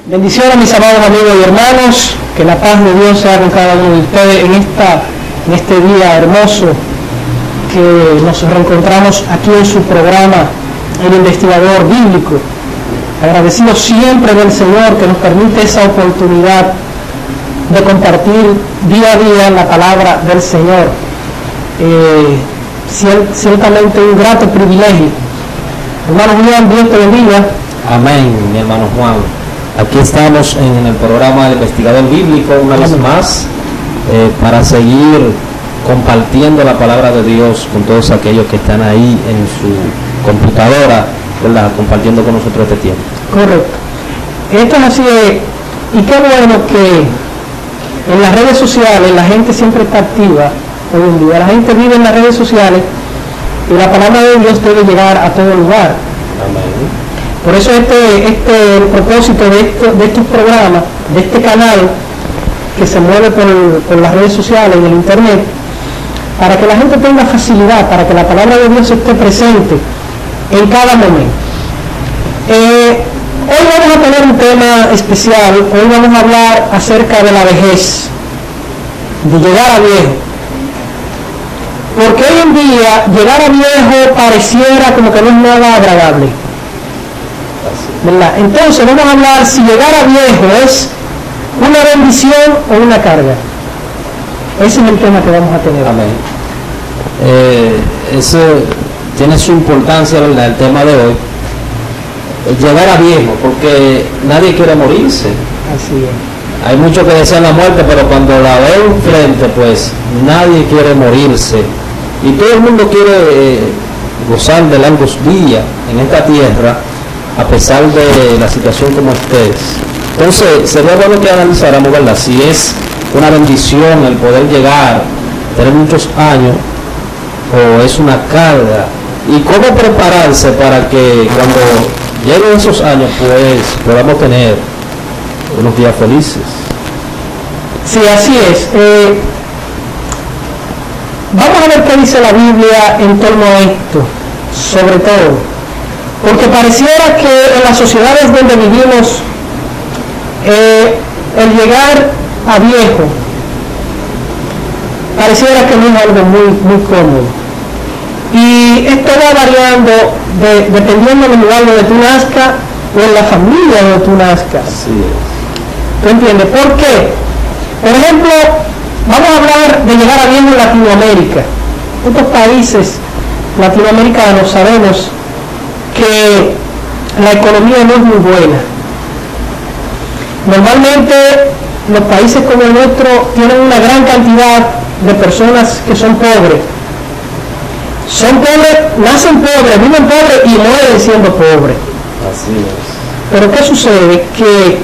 Bendiciones, mis amados amigos y hermanos, que la paz de Dios sea con cada uno de ustedes en este día hermoso que nos reencontramos aquí en su programa El Investigador Bíblico. Agradecido siempre del Señor que nos permite esa oportunidad de compartir día a día la palabra del Señor. Ciertamente un grato privilegio. Hermano Juan, Dios te bendiga. Amén, mi hermano Juan. Aquí estamos en el programa del Investigador Bíblico una vez más para seguir compartiendo la palabra de Dios con todos aquellos que están ahí en su computadora, ¿verdad? Compartiendo con nosotros este tiempo. Correcto. Esto es así, y qué bueno que en las redes sociales la gente siempre está activa hoy en día. La gente vive en las redes sociales y la palabra de Dios debe llegar a todo lugar. Amén. Por eso el propósito de estos programas, de este canal que se mueve por las redes sociales, en el internet, para que la gente tenga facilidad, para que la palabra de Dios esté presente en cada momento. Hoy vamos a tener un tema especial. Hoy vamos a hablar acerca de la vejez, de llegar a viejo. Porque hoy en día llegar a viejo pareciera como que no es nada agradable, ¿verdad? Entonces vamos a hablar si llegar a viejo es una bendición o una carga. Ese es el tema que vamos a tener. Amén. Eso tiene su importancia, ¿verdad? El tema de hoy. Llegar a viejo, porque nadie quiere morirse. Así es. Hay muchos que desean la muerte, pero cuando la ven frente, pues nadie quiere morirse. Y todo el mundo quiere gozar de largos días en esta tierra, a pesar de la situación como esté. Entonces, sería bueno que analizáramos, ¿verdad?, si es una bendición el poder llegar, tener muchos años, o es una carga, y cómo prepararse para que cuando lleguen esos años, pues, podamos tener unos días felices. Sí, así es. Vamos a ver qué dice la Biblia en torno a esto, sobre todo, porque pareciera que en las sociedades donde vivimos, el llegar a viejo pareciera que no es algo muy cómodo. Y esto va variando dependiendo del lugar donde tú nazcas o en la familia donde tú nazcas. Así es. ¿Tú entiendes? ¿Por qué? Por ejemplo, vamos a hablar de llegar a viejo en Latinoamérica. Estos países latinoamericanos sabemos que la economía no es muy buena. Normalmente los países como el nuestro tienen una gran cantidad de personas que son pobres. Son pobres, nacen pobres, viven pobres y mueren siendo pobres. Así es. Pero ¿qué sucede? Que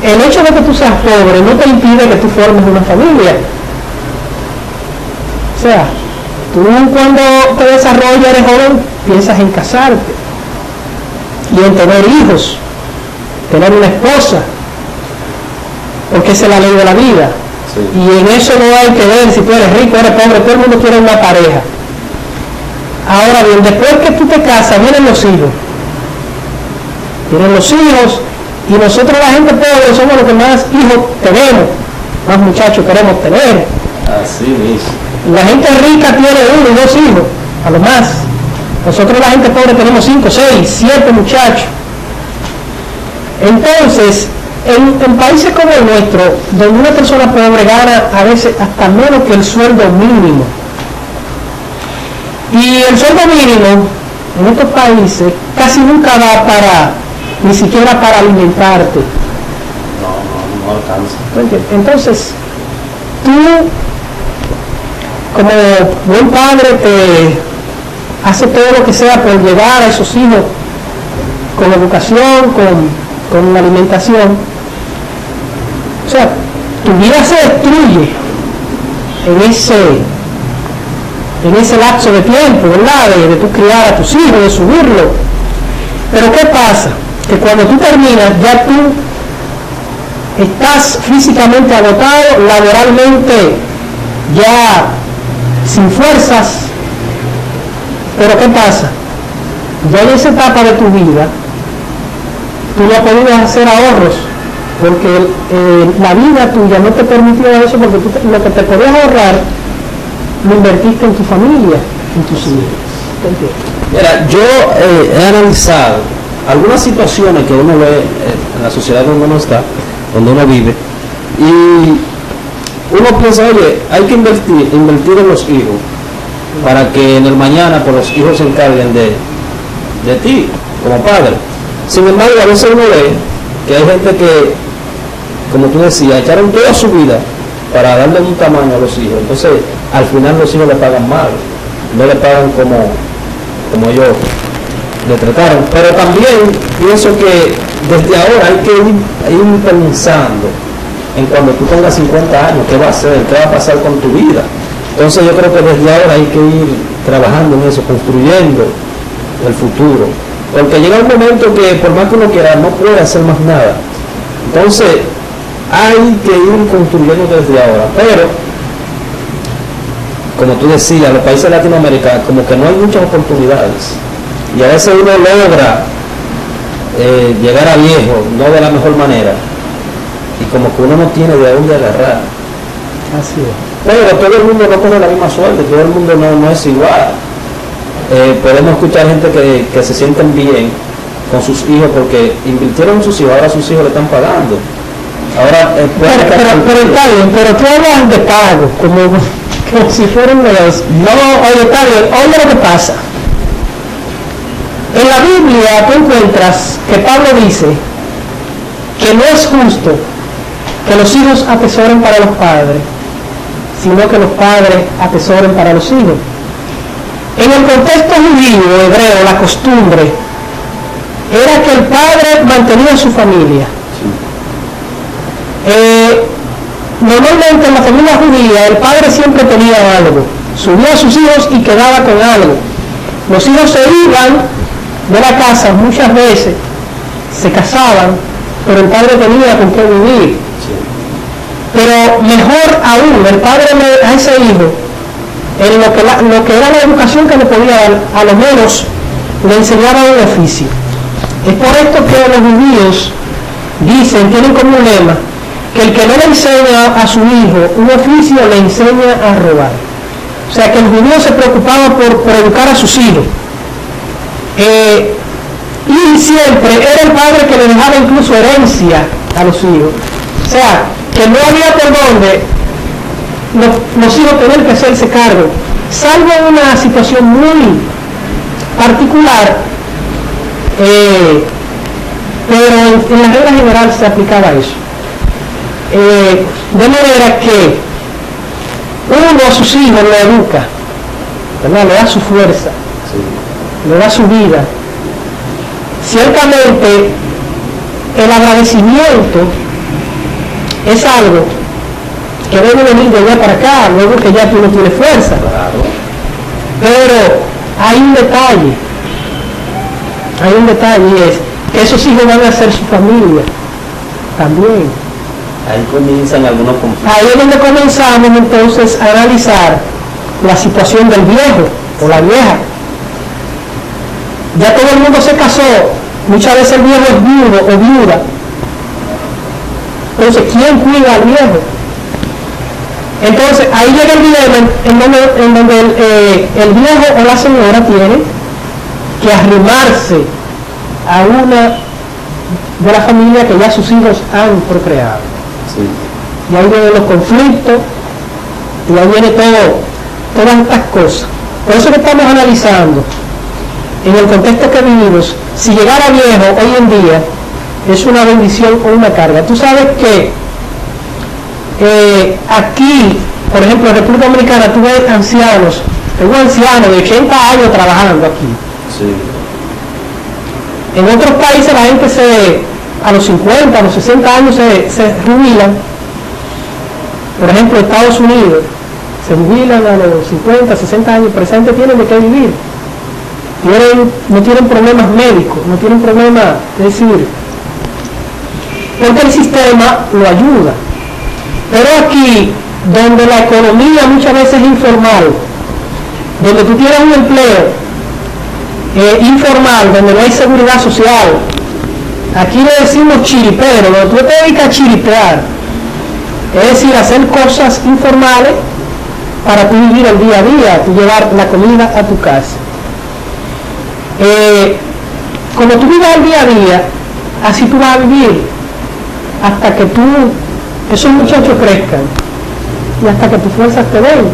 el hecho de que tú seas pobre no te impide que tú formes una familia. O sea, tú cuando te desarrollas, eres joven, piensas en casarte y en tener hijos, tener una esposa, porque esa es la ley de la vida. Sí. Y en eso no hay que ver si tú eres rico, eres pobre, todo el mundo quiere una pareja. Ahora bien, después que tú te casas, vienen los hijos. Vienen los hijos, y nosotros la gente pobre somos los que más hijos tenemos, más muchachos queremos tener. Así mismo. La gente rica tiene 1 y 2 hijos, a lo más. Nosotros la gente pobre tenemos 5, 6, 7 muchachos. Entonces, en países como el nuestro, donde una persona pobre gana a veces hasta menos que el sueldo mínimo, y el sueldo mínimo en estos países casi nunca da ni siquiera para alimentarte. No alcanza. Entonces, tú, como buen padre, te hace todo lo que sea por llevar a esos hijos con educación, con una alimentación. O sea, tu vida se destruye en ese lapso de tiempo, ¿verdad? De tu criar a tus hijos, de subirlo. Pero ¿qué pasa? Que cuando tú terminas, ya tú estás físicamente agotado, laboralmente ya sin fuerzas. Pero ¿qué pasa? Ya en esa etapa de tu vida, tú no podías hacer ahorros, porque la vida tuya no te permitió eso, porque lo que te podías ahorrar lo invertiste en tu familia, en tus hijos. Mira, yo he analizado algunas situaciones que uno ve en la sociedad donde uno está, donde uno vive, y uno piensa, oye, hay que invertir en los hijos para que en el mañana pues, los hijos se encarguen de ti como padre. Sin embargo, a veces uno ve que hay gente que, como tú decías, echaron toda su vida para darle un tamaño a los hijos. Entonces, al final los hijos le pagan mal, no le pagan como ellos le trataron. Pero también pienso que desde ahora hay que ir pensando en cuando tú tengas 50 años, qué va a hacer, qué va a pasar con tu vida. Entonces yo creo que desde ahora hay que ir trabajando en eso, construyendo el futuro. Porque llega un momento que por más que uno quiera, no puede hacer más nada. Entonces hay que ir construyendo desde ahora. Pero, como tú decías, los países de Latinoamérica como que no hay muchas oportunidades. Y a veces uno logra llegar a viejo, no de la mejor manera. Y como que uno no tiene de dónde agarrar. Así es. Pero todo el mundo no tiene la misma suerte, todo el mundo no es igual. Podemos escuchar gente que se sienten bien con sus hijos porque invirtieron en sus hijos, ahora sus hijos le están pagando. Ahora, pero está bien, pero tú hablas de pago, como si fueran de los... No, oye, está bien, oye lo que pasa. En la Biblia tú encuentras que Pablo dice que no es justo que los hijos atesoren para los padres, sino que los padres atesoren para los hijos. En el contexto judío, hebreo, la costumbre era que el padre mantenía su familia. Normalmente en la familia judía el padre siempre tenía algo, subía a sus hijos y quedaba con algo. Los hijos se iban de la casa muchas veces, se casaban, pero el padre tenía con qué vivir. Pero mejor aún, el padre a ese hijo, en lo que era la educación que le podía dar, a lo menos le enseñaba un oficio. Es por esto que los judíos dicen, tienen como un lema, que el que no le enseña a su hijo un oficio le enseña a robar. O sea que el judío se preocupaba por educar a sus hijos. Y siempre era el padre que le dejaba incluso herencia a los hijos. O sea, que no había por dónde los hijos tener que hacerse cargo, salvo una situación muy particular, pero en la regla general se aplicaba eso. De manera que uno a sus hijos lo educa, ¿verdad? Le da su fuerza, le da su vida. Ciertamente el agradecimiento es algo que debe venir de allá para acá, luego que ya tú no tienes fuerza. Claro. Pero hay un detalle, y es que esos hijos van a ser su familia también. Ahí comienzan algunos conflictos. Ahí es donde comenzamos entonces a analizar la situación del viejo o la vieja. Ya todo el mundo se casó, muchas veces el viejo es viudo o viuda. Entonces, ¿quién cuida al viejo? Entonces, ahí llega el dilema en donde el viejo o la señora tiene que arrimarse a una de la familia que ya sus hijos han procreado. Sí. Y ahí vienen los conflictos, y ahí viene todas estas cosas. Por eso que estamos analizando, en el contexto que vivimos, si llegar a viejo hoy en día es una bendición o una carga. Tú sabes que aquí, por ejemplo, en República Dominicana, tú ves ancianos, tengo ancianos de 80 años trabajando aquí. Sí. En otros países la gente a los 50, a los 60 años se jubilan. Por ejemplo, en Estados Unidos se jubilan a los 50, 60 años, pero esa gente tiene de qué vivir. No tienen problemas médicos, no tienen problemas, es decir, porque el sistema lo ayuda. Pero aquí, donde la economía muchas veces es informal, donde tú tienes un empleo informal, donde no hay seguridad social, aquí le decimos chiripero, donde tú te dedicas a chiripear, es decir, hacer cosas informales para tú vivir el día a día, tú llevar la comida a tu casa. Como tú vives el día a día, así tú vas a vivir hasta que esos muchachos crezcan y hasta que tus fuerzas te den.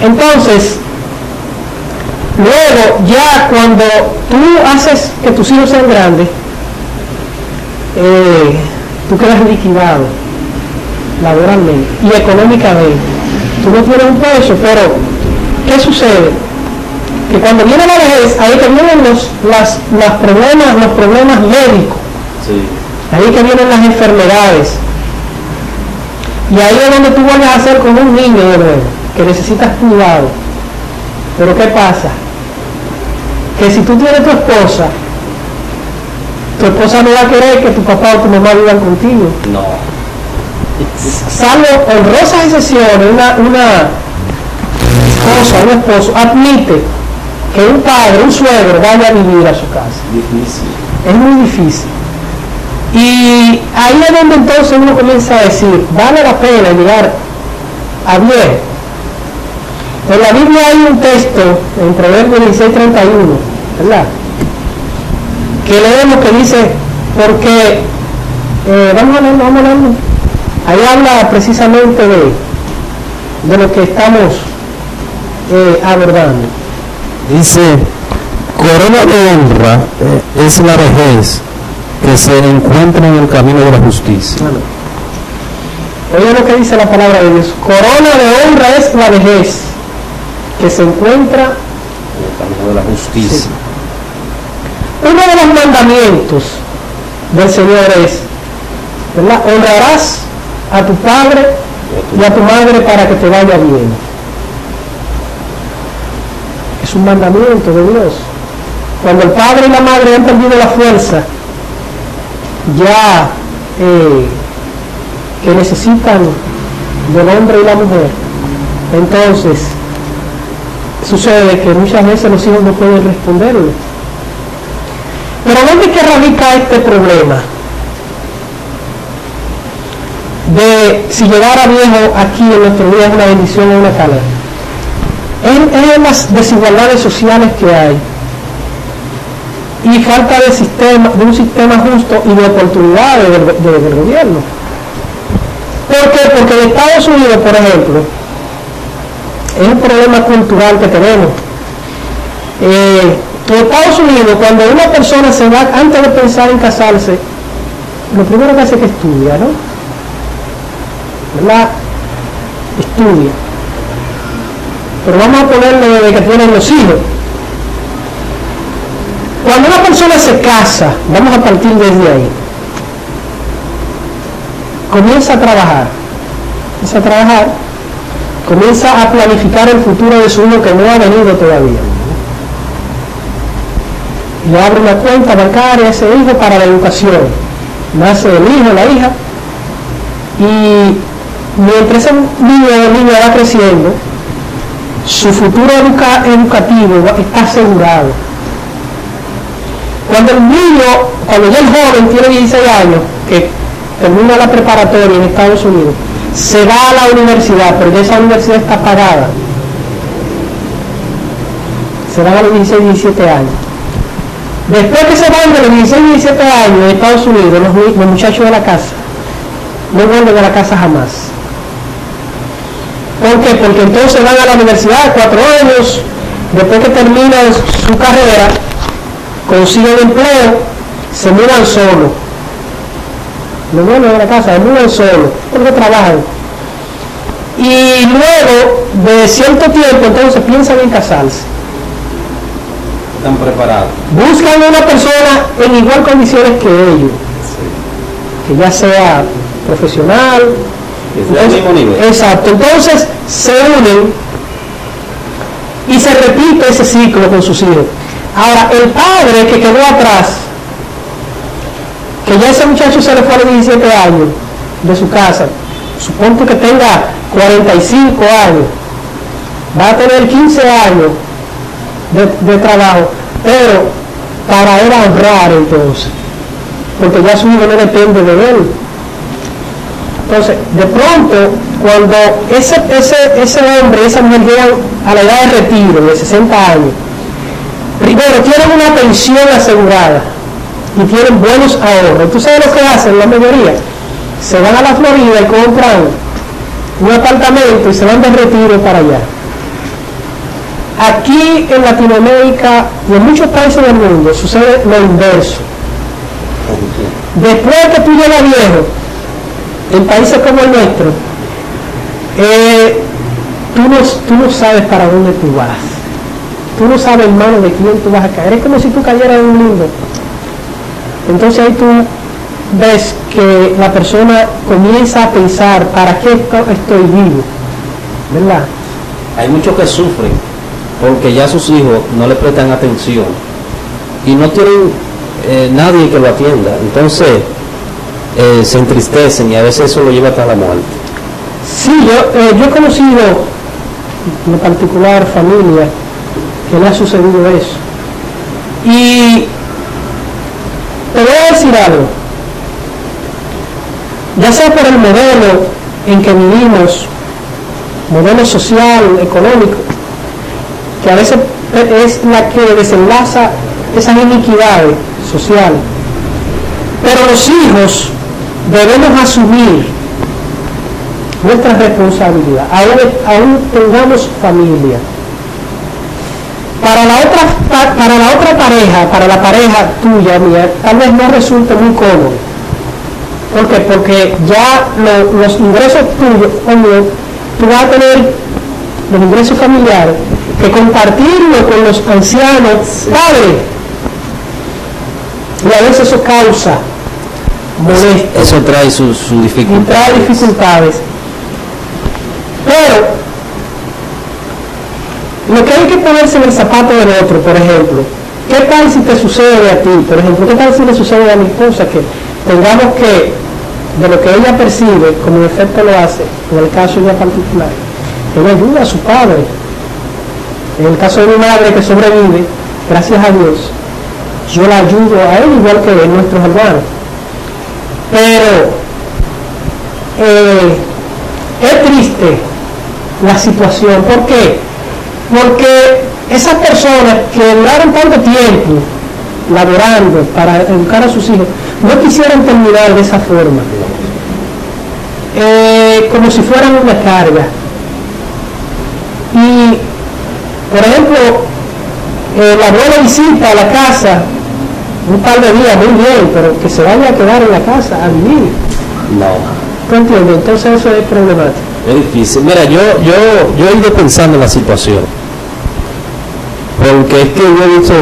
Entonces, luego ya cuando tú haces que tus hijos sean grandes, tú quedas liquidado laboralmente y económicamente. Tú no tienes un peso, pero ¿qué sucede? Que cuando viene la vejez, ahí que vienen los problemas médicos, Sí. ahí que vienen las enfermedades, y ahí es donde tú vuelves a ser como un niño de nuevo, que necesitas cuidado. Pero ¿qué pasa? Que si tú tienes tu esposa no va a querer que tu papá o tu mamá vivan contigo. No. Salvo honrosas excepciones, una esposa, un esposo admite que un padre, un suegro vaya a vivir a su casa. Difícil. Es muy difícil. Y ahí es donde entonces uno comienza a decir, vale la pena llegar a viejo. En la Biblia hay un texto, en Proverbios 16:31, ¿verdad?, que leemos que dice, porque, vamos a leerlo. Ahí habla precisamente de lo que estamos abordando. Dice, corona de honra es la vejez que se encuentra en el camino de la justicia. Bueno, oye lo que dice la palabra de Dios. Corona de honra es la vejez que se encuentra En el camino de la justicia. Sí. Uno de los mandamientos del Señor es, ¿verdad?, honrarás a tu padre y a tu madre para que te vaya bien. Es un mandamiento de Dios. Cuando el padre y la madre han perdido la fuerza, ya que necesitan del hombre y la mujer, entonces sucede que muchas veces los hijos no pueden responderle. Pero ¿dónde es que radica este problema de si llegar a viejo aquí en nuestro día es una bendición o una carga? Es en las desigualdades sociales que hay y falta de un sistema justo y de oportunidades del gobierno. ¿Por qué? Porque en Estados Unidos, por ejemplo, es un problema cultural que tenemos. En Estados Unidos, cuando una persona se va, antes de pensar en casarse, lo primero que hace es que estudia, ¿no? ¿Verdad? Estudia. Pero vamos a ponerlo desde que tienen los hijos. Cuando una persona se casa, vamos a partir desde ahí, comienza a trabajar, comienza a planificar el futuro de su hijo que no ha venido todavía. Le abre una cuenta bancaria a ese hijo para la educación. Nace el hijo, la hija, y mientras ese niño o niña va creciendo, su futuro educativo está asegurado. Cuando ya el joven tiene 16 años, que termina la preparatoria en Estados Unidos, se va a la universidad, pero ya esa universidad está pagada. Se van a los 16, 17 años. Después que se van de los 16, 17 años en Estados Unidos, los muchachos de la casa, no vuelven a la casa jamás. ¿Por qué? Porque entonces van a la universidad 4 años, después que terminan su carrera, consiguen empleo, se mudan solos. No vuelven a la casa, se mudan solos, porque trabajan. Y luego de cierto tiempo, entonces piensan en casarse. Están preparados. Buscan una persona en igual condiciones que ellos, Sí. que ya sea profesional. Es del mismo nivel. Exacto, entonces se unen y se repite ese ciclo con sus hijos. Ahora, el padre que quedó atrás, que ya ese muchacho se le fue a los 17 años de su casa, supongo que tenga 45 años, va a tener 15 años de trabajo, pero para él ahorrar entonces, porque ya su hijo no depende de él. Entonces, de pronto, cuando ese hombre y esa mujer llegan a la edad de retiro, de 60 años, primero tienen una pensión asegurada y tienen buenos ahorros. ¿Tú sabes lo que hacen la mayoría? Se van a la Florida y compran un apartamento y se van de retiro para allá. Aquí en Latinoamérica y en muchos países del mundo sucede lo inverso. Después que tú llegas viejo, en países como el nuestro, tú no sabes para dónde tú vas. Tú no sabes, hermano, de quién tú vas a caer. Es como si tú cayeras en un limbo. Entonces ahí tú ves que la persona comienza a pensar, ¿para qué estoy vivo? ¿Verdad? Hay muchos que sufren porque ya sus hijos no le prestan atención y no tienen nadie que lo atienda. Entonces se entristecen y a veces eso lo lleva hasta la muerte. Sí, yo he conocido en particular familia que le ha sucedido eso. Y te voy a decir algo. Ya sea por el modelo en que vivimos, modelo social, económico, que a veces es la que desenlaza esas iniquidades sociales. Pero los hijos debemos asumir nuestra responsabilidad, aún tengamos familia. Para la otra pareja, para la pareja tuya, mía, tal vez no resulte muy cómodo. ¿Por qué? Porque ya los ingresos tuyos, tú vas a tener los ingresos familiares que compartirlo con los ancianos padres. Y a veces eso causa molestia. Eso trae sus dificultades. Trae dificultades. Pero lo que hay que ponerse en el zapato del otro, por ejemplo, ¿qué tal si te sucede a ti? Por ejemplo, ¿qué tal si le sucede a mi esposa que tengamos que, de lo que ella percibe, como en efecto lo hace, en el caso de ella particular, ella ayuda a su padre? En el caso de mi madre que sobrevive, gracias a Dios, yo la ayudo a él igual que a nuestros hermanos. Pero es triste la situación. ¿Por qué? Porque esas personas que duraron tanto tiempo laborando para educar a sus hijos, no quisieran terminar de esa forma, como si fueran una carga. Y, por ejemplo, la abuela visita a la casa un par de días, muy bien, pero que se vaya a quedar en la casa a vivir. No. ¿Tú entiendes? Entonces eso es problemático. Es difícil. Mira, yo he ido pensando en la situación, porque es que yo he visto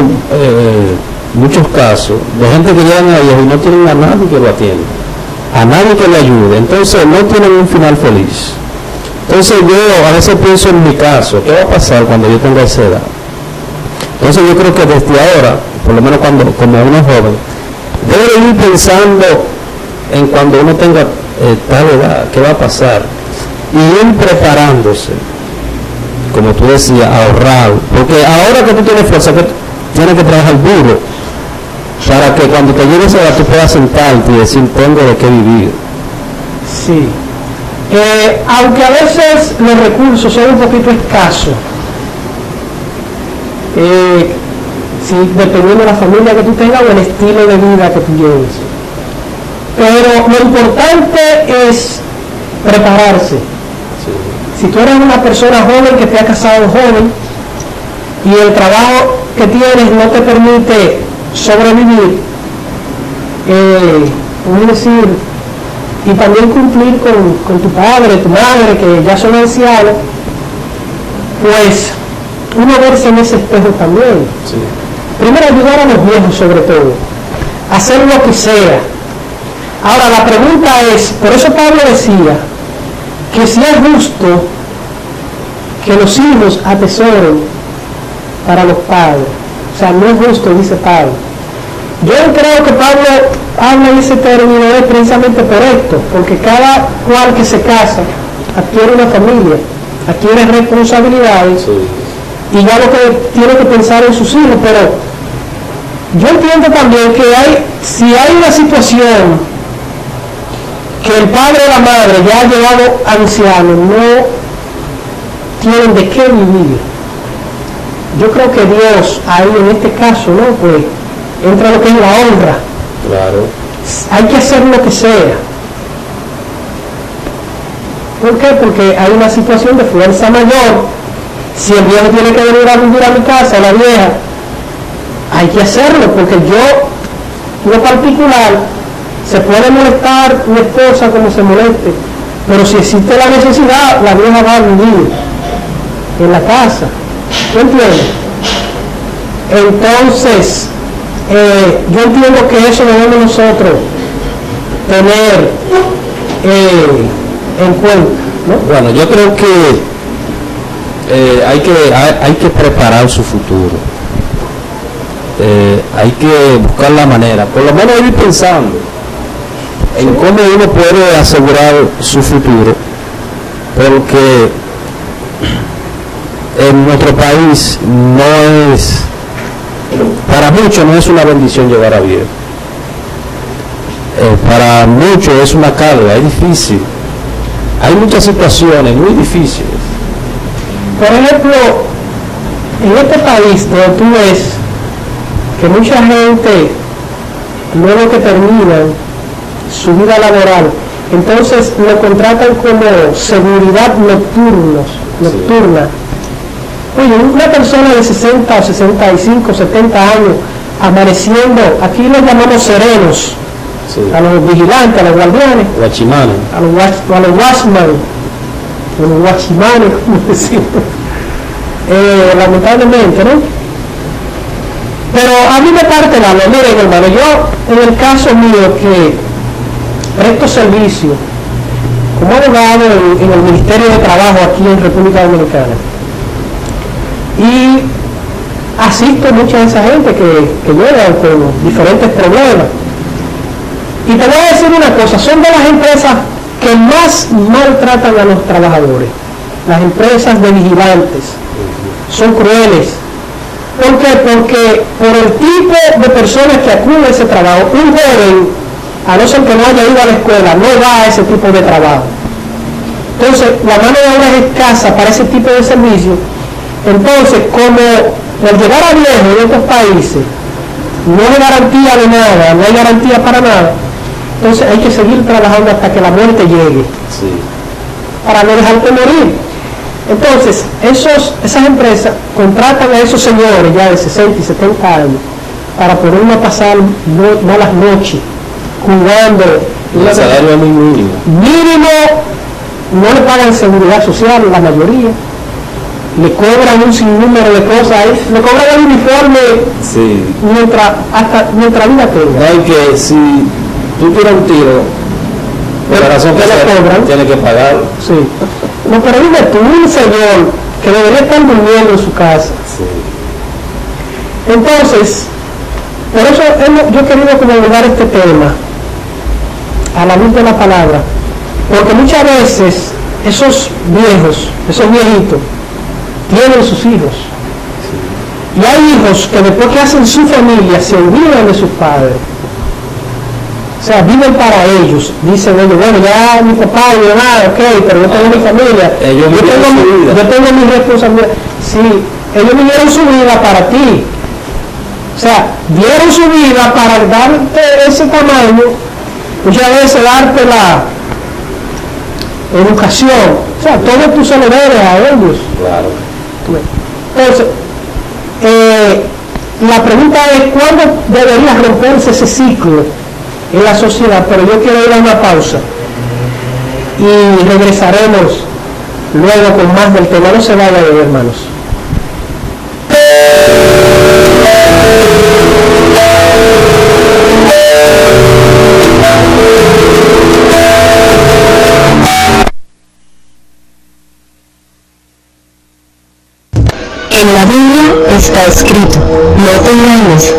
muchos casos de gente que llegan a viejo y no tienen a nadie que lo atienda, a nadie que le ayude, entonces no tienen un final feliz. Entonces yo a veces pienso en mi caso, ¿qué va a pasar cuando yo tenga esa edad? Entonces yo creo que desde ahora, por lo menos como uno es joven, debe ir pensando en cuando uno tenga tal edad, qué va a pasar, y ir preparándose, como tú decías, ahorrar, porque ahora que tú tienes fuerza, que tienes que trabajar duro, para que cuando te llegues a edad tú puedas sentarte y decir, tengo de qué vivir. Sí. Aunque a veces los recursos son un poquito escasos, dependiendo de la familia que tú tengas o el estilo de vida que tú lleves. Pero lo importante es prepararse. Sí. Si tú eres una persona joven que te ha casado joven y el trabajo que tienes no te permite sobrevivir, es decir, y también cumplir con tu padre, tu madre, que ya son ancianos, pues uno verse en ese espejo también. Sí. Primero ayudar a los viejos sobre todo, hacer lo que sea. Ahora la pregunta es, por eso Pablo decía que si es justo que los hijos atesoren para los padres. O sea, no es justo, dice Pablo. Yo creo que Pablo habla en ese término es precisamente por esto, porque cada cual que se casa adquiere una familia, adquiere responsabilidades, sí, y ya lo que tiene que pensar en sus hijos, pero Yo entiendo también que si hay una situación que el padre o la madre ya ha llegado anciano, no tienen de qué vivir. Yo creo que Dios ahí en este caso, ¿no? Pues entra lo que es la honra. Claro. Hay que hacer lo que sea. ¿Por qué? Porque hay una situación de fuerza mayor. Si el viejo tiene que venir a vivir a mi casa, la vieja, hay que hacerlo, porque yo, lo particular, se puede molestar mi esposa como se moleste, pero si existe la necesidad, la vieja va a vivir en la casa. ¿Tú entiendes? Entonces, yo entiendo que eso debemos nosotros tener en cuenta, ¿no? Bueno, yo creo que hay que preparar su futuro. Hay que buscar la manera, por lo menos ir pensando en cómo uno puede asegurar su futuro, porque en nuestro país no es, para muchos no es una bendición llegar a viejo, para muchos es una carga, es difícil, hay muchas situaciones muy difíciles. Por ejemplo, en este país donde tú ves que mucha gente, luego que terminan su vida laboral, entonces lo contratan como seguridad nocturna. Sí. Oye, una persona de 60 o 65, 70 años, amaneciendo, aquí los llamamos serenos, Sí. a los vigilantes, a los guardianes, Guachimanes. a los watchmen, como decimos, lamentablemente, ¿no? Pero a mí me parte la alma. Miren, hermano, yo en el caso mío que presto servicio como abogado en el Ministerio de Trabajo aquí en República Dominicana, y asisto a mucha de esa gente que llegan con diferentes problemas. Y te voy a decir una cosa, son de las empresas que más maltratan a los trabajadores. Las empresas de vigilantes son crueles. ¿Por qué? Porque por el tipo de personas que acuden a ese trabajo, un joven, a no ser que no haya ido a la escuela, no va a ese tipo de trabajo. Entonces, la mano de obra es escasa para ese tipo de servicio. Entonces, como el llegar a viejo en otros países no hay garantía de nada, no hay garantía para nada, entonces hay que seguir trabajando hasta que la muerte llegue, Sí. para no dejarte morir. Entonces, esas empresas contratan a esos señores ya de 60 y 70 años para ponerlo a pasar malas noches, jugando. El salario es muy mínimo. Mínimo, no le pagan seguridad social, la mayoría. Le cobran un sinnúmero de cosas, le cobran el uniforme Sí. mientras vida tenga. No hay que, si tú tiras un tiro, por la razón que ¿Qué le sea, cobran? tienes que pagar. Sí. No, pero dime tú, un señor que debería estar durmiendo en su casa. Sí. Entonces, por eso yo he querido como abordar este tema a la luz de la palabra, porque muchas veces esos viejos, esos viejitos, tienen sus hijos. Y hay hijos que después que hacen su familia se olvidan de sus padres. O sea, viven para ellos. Dicen ellos, bueno, ya mi papá y mi mamá, ok, pero yo tengo mi familia. Yo tengo mi responsabilidad. Sí, ellos vivieron su vida para ti. O sea, dieron su vida para darte ese tamaño, muchas veces darte la educación. O sea, todo tú se lo debes a ellos. Claro. Entonces, la pregunta es ¿cuándo debería romperse ese ciclo en la sociedad? Pero yo quiero ir a una pausa y regresaremos luego con más del tema. No se vayan, hermanos. En la Biblia está escrito, no te engañes.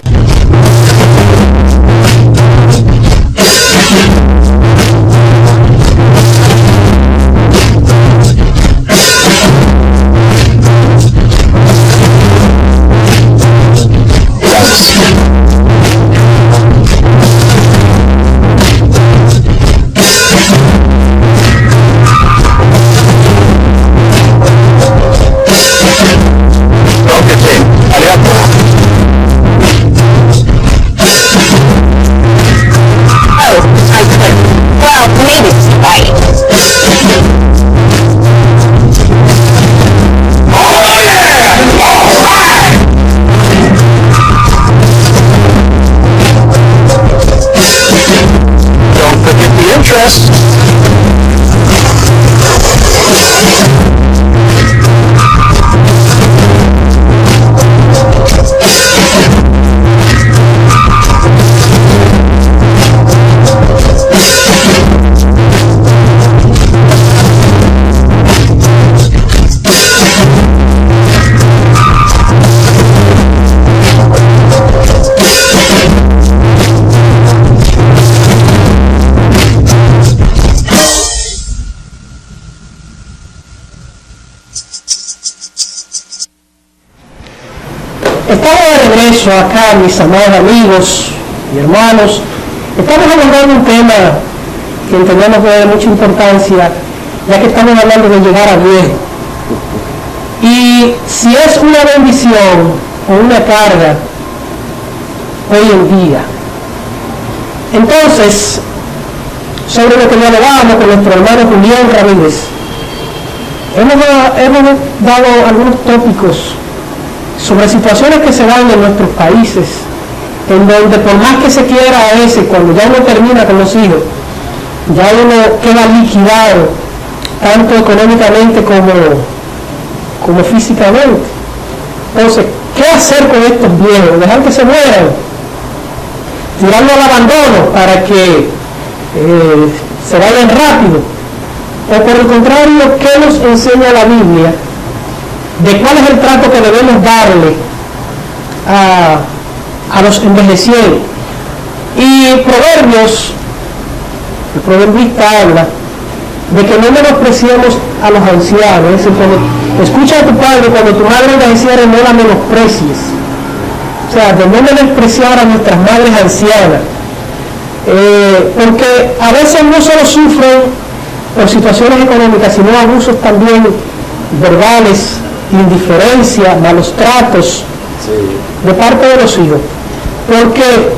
Estamos de regreso acá, mis amados amigos y hermanos. Estamos abordando un tema que entendemos que es de mucha importancia, ya que estamos hablando de llegar a viejo. Y si es una bendición o una carga hoy en día. Entonces, sobre lo que dialogamos con nuestro hermano Julián Ramírez, hemos dado algunos tópicos sobre situaciones que se dan en nuestros países, en donde por más que se quiera a veces, cuando ya uno termina con los hijos, ya uno queda liquidado, tanto económicamente como físicamente. Entonces, ¿qué hacer con estos viejos? ¿Dejar que se mueran? ¿Tirarlo al abandono para que se vayan rápido? O por el contrario, ¿qué nos enseña la Biblia de cuál es el trato que debemos darle a los envejecientes? Y Proverbios, el proverbista habla de que no menospreciemos a los ancianos. Es decir, cuando escucha a tu padre, cuando tu madre envejeciera, no la menosprecies. O sea, de no menospreciar a nuestras madres ancianas, porque a veces no solo sufren por situaciones económicas, sino abusos también verbales, indiferencia, malos tratos de parte de los hijos. Porque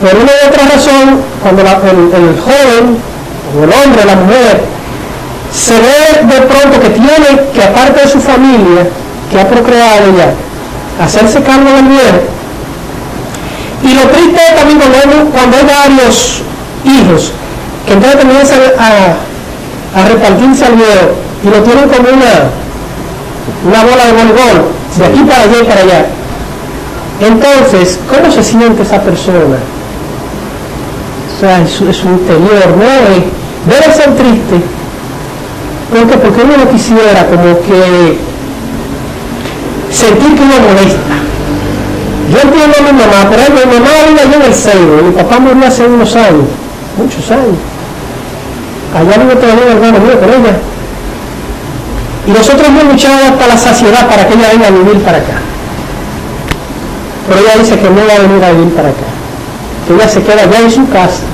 por una u otra razón, cuando el joven o el hombre, la mujer, se ve de pronto que tiene que, aparte de su familia que ha procreado ya, hacerse cargo del viejo. Y lo triste es también cuando hay varios hijos que entonces comienzan a repartirse al viejo y lo tienen como una bola de voleibol, de aquí para allá y para allá. Entonces, ¿cómo se siente esa persona? O sea, en su interior, ¿no? Debe ser triste, porque uno no quisiera como que sentir que uno molesta. Yo entiendo a mi mamá, por ejemplo, mi mamá vive allá en el Seibo, mi papá murió hace unos años, muchos años. Allá vive todavía un hermano mío con ella. Y nosotros hemos luchado hasta la saciedad para que ella venga a vivir para acá. Pero ella dice que no va a venir a vivir para acá, que ella se queda allá en su casa.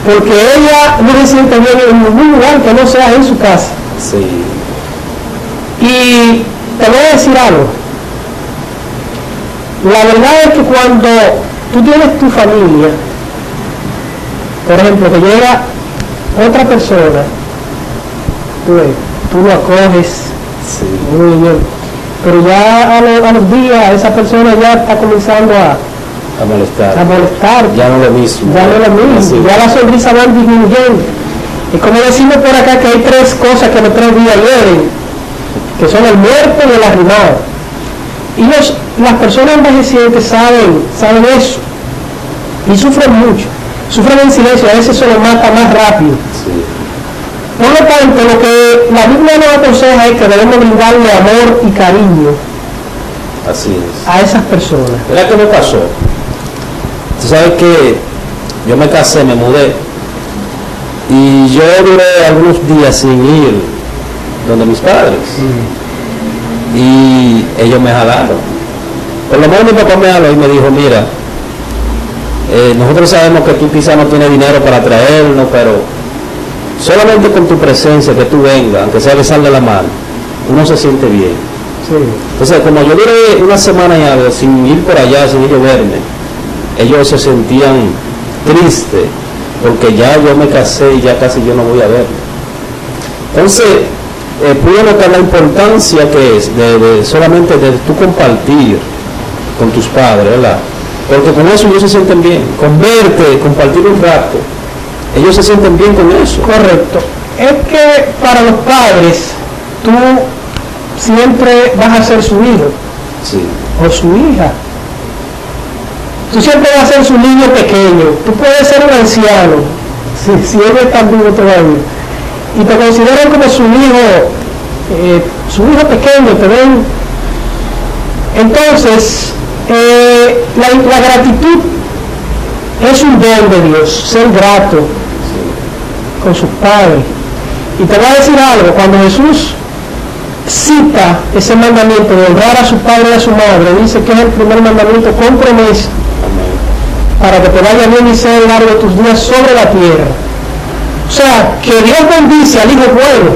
Porque ella no se siente bien en ningún lugar que no sea en su casa. Sí. Y te voy a decir algo. La verdad es que cuando tú tienes tu familia, por ejemplo, que llega otra persona, tú lo acoges, muy bien, pero ya a los días esa persona ya está comenzando a molestar, ya no lo mismo, ya la sonrisa va disminuyendo. Es como decimos por acá que hay tres cosas que los 3 días hieren, que son el muerto y el arrimado. Y las personas envejecientes saben eso y sufren mucho, sufren en silencio, a veces se los mata más rápido. Sí. Por lo tanto, lo que la Biblia nos aconseja es que debemos brindarle amor y cariño. Así es. A esas personas. ¿Verdad qué me pasó? Tú sabes que yo me casé, me mudé y yo duré algunos días sin ir donde mis padres. Y ellos me jalaron. Por lo menos mi papá me jaló y me dijo, mira, nosotros sabemos que tú quizás no tienes dinero para traernos, pero solamente con tu presencia, que tú vengas, aunque sea besarle la mano, uno se siente bien. Sí. Entonces, como yo duré una semana y algo sin ir por allá, sin ellos verme, ellos se sentían tristes, porque ya yo me casé y ya casi yo no voy a verme. Entonces, pude notar la importancia que es de solamente de tú compartir con tus padres, ¿verdad? Porque con eso ellos se sienten bien, con verte, compartir un rato, ellos se sienten bien con eso. Correcto. Es que para los padres, tú siempre vas a ser su hijo, sí, o su hija. Tú siempre vas a ser su niño pequeño. Tú puedes ser un anciano, si él está vivo todavía, y te consideran como su hijo pequeño, te ven. Entonces, la gratitud es un don de Dios, ser grato con sus padres. Y te voy a decir algo, cuando Jesús cita ese mandamiento de honrar a su padre y a su madre, dice que es el primer mandamiento con promesa, para que te vaya bien y sea el largo de tus días sobre la tierra. O sea, que Dios bendice al hijo bueno,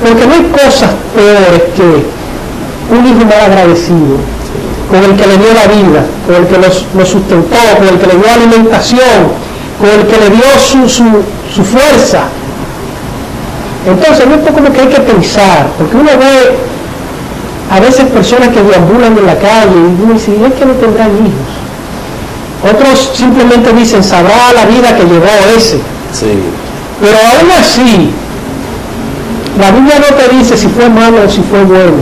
porque no hay cosas peores que un hijo mal agradecido, con el que le dio la vida, con el que lo sustentó, con el que le dio alimentación, con el que le dio su fuerza. Entonces, esto como que hay que pensar, porque uno ve a veces personas que deambulan en la calle y uno dice, es que no tendrán hijos. Otros simplemente dicen, sabrá la vida que llevó ese. Sí. Pero aún así, la Biblia no te dice si fue malo o si fue bueno.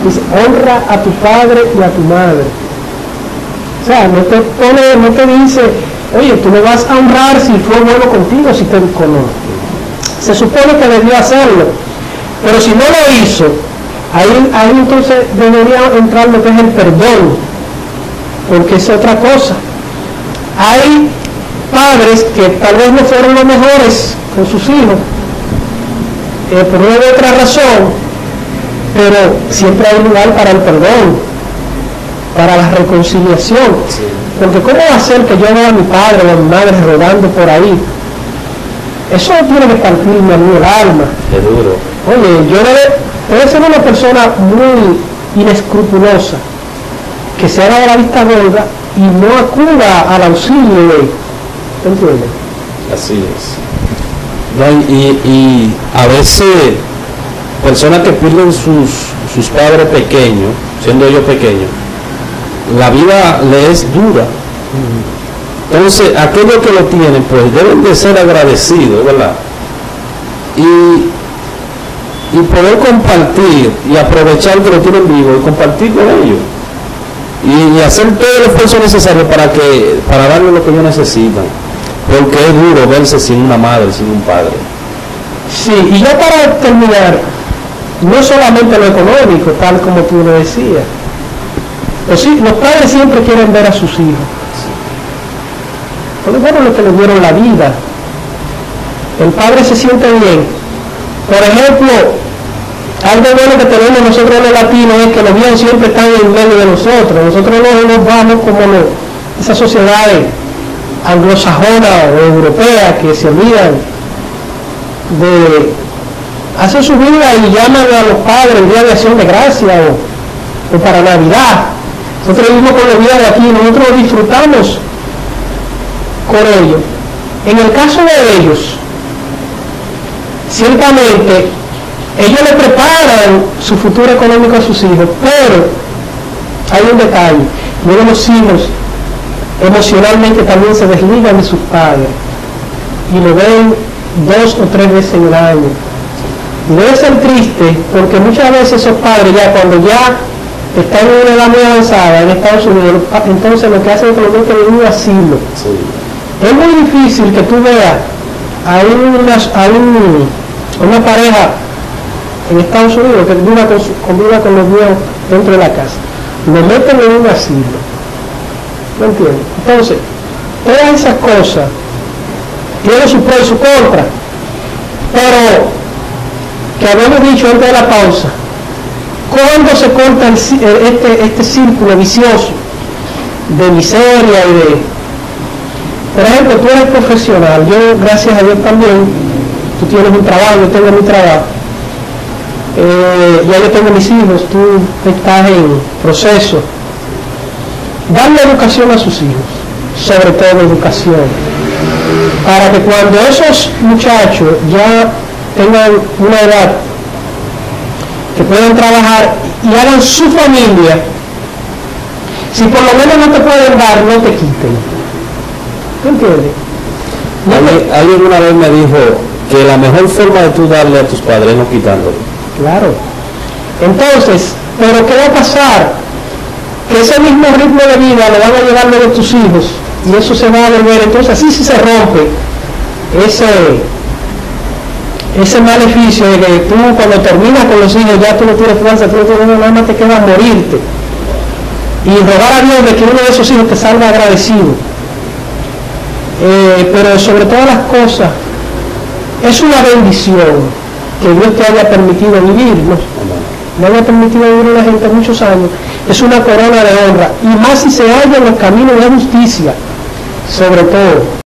Dice, honra a tu padre y a tu madre. O sea, no te dice, oye, tú me vas a honrar si fue bueno contigo, si te conoce. Se supone que debió hacerlo, pero si no lo hizo, ahí entonces debería entrar lo que es el perdón, porque es otra cosa. Hay padres que tal vez no fueron los mejores con sus hijos, por una u otra razón, pero siempre hay lugar para el perdón, para la reconciliación. Sí. Porque ¿cómo va a ser que yo vea a mi padre o a mi madre rodando por ahí? Eso tiene que partirme a mí el alma. Es duro. Oye, yo debe ser una persona muy inescrupulosa, que se haga de la vista gorda y no acuda al auxilio de él. ¿Te entiendes? Así es. No, y a veces personas que pierden sus padres pequeños, siendo ellos pequeños, la vida les es dura. Entonces, aquellos que lo tienen, pues deben de ser agradecidos, ¿verdad? Y poder compartir y aprovechar que lo tienen vivo y compartir con ellos. Y hacer todo el esfuerzo necesario para darle lo que ellos necesitan. Porque es duro verse sin una madre, sin un padre. Sí, y ya para terminar, no solamente lo económico, tal como tú lo decías. Pues sí, los padres siempre quieren ver a sus hijos. Porque bueno, los que les dieron la vida. El padre se siente bien. Por ejemplo, algo bueno que tenemos nosotros los latinos es que los viejos siempre están en medio de nosotros. Nosotros no nos vamos como esas sociedades anglosajonas o europeas que se olvidan de hacer su vida y llaman a los padres el día de acción de gracia o para Navidad. Nosotros vivimos con los viejos de aquí, nosotros disfrutamos con ellos. En el caso de ellos, ciertamente ellos le preparan su futuro económico a sus hijos, pero hay un detalle: luego los hijos emocionalmente también se desligan de sus padres y lo ven 2 o 3 veces en el año. Y debe ser triste, porque muchas veces esos padres ya cuando ya están en una edad muy avanzada en Estados Unidos, entonces lo que hacen es que lo meten en un asilo. Sí. Es muy difícil que tú veas a una pareja en Estados Unidos que conviva con los viejos dentro de la casa. Lo meten en un asilo. ¿Me entiendes? Entonces, todas esas cosas tienen su pro y su contra. Pero, que habíamos dicho antes de la pausa, ¿cuándo se corta este círculo vicioso de miseria y de... Por ejemplo, tú eres profesional, yo gracias a Dios también, tú tienes un trabajo, yo tengo mi trabajo, ya yo tengo mis hijos, tú estás en proceso. Darle educación a sus hijos, sobre todo educación, para que cuando esos muchachos ya tengan una edad que puedan trabajar y hagan su familia, si por lo menos no te pueden dar, no te quiten. ¿Tú entiendes? Alguien una vez me dijo que la mejor forma de tú darle a tus padres es no quitándole. Claro. Entonces, ¿pero qué va a pasar? Que ese mismo ritmo de vida lo van a llevar luego tus hijos y eso se va a volver. Entonces así sí se rompe ese maleficio de que tú cuando terminas con los hijos ya tú no tienes fuerza, tú no tienes nada más, te queda morirte. Y rogar a Dios de que uno de esos hijos te salga agradecido. Pero sobre todas las cosas, Es una bendición que Dios te haya permitido vivir, ¿no? No haya permitido vivir a la gente muchos años. Es una corona de honra, y más si se halla en los caminos de justicia, sobre todo.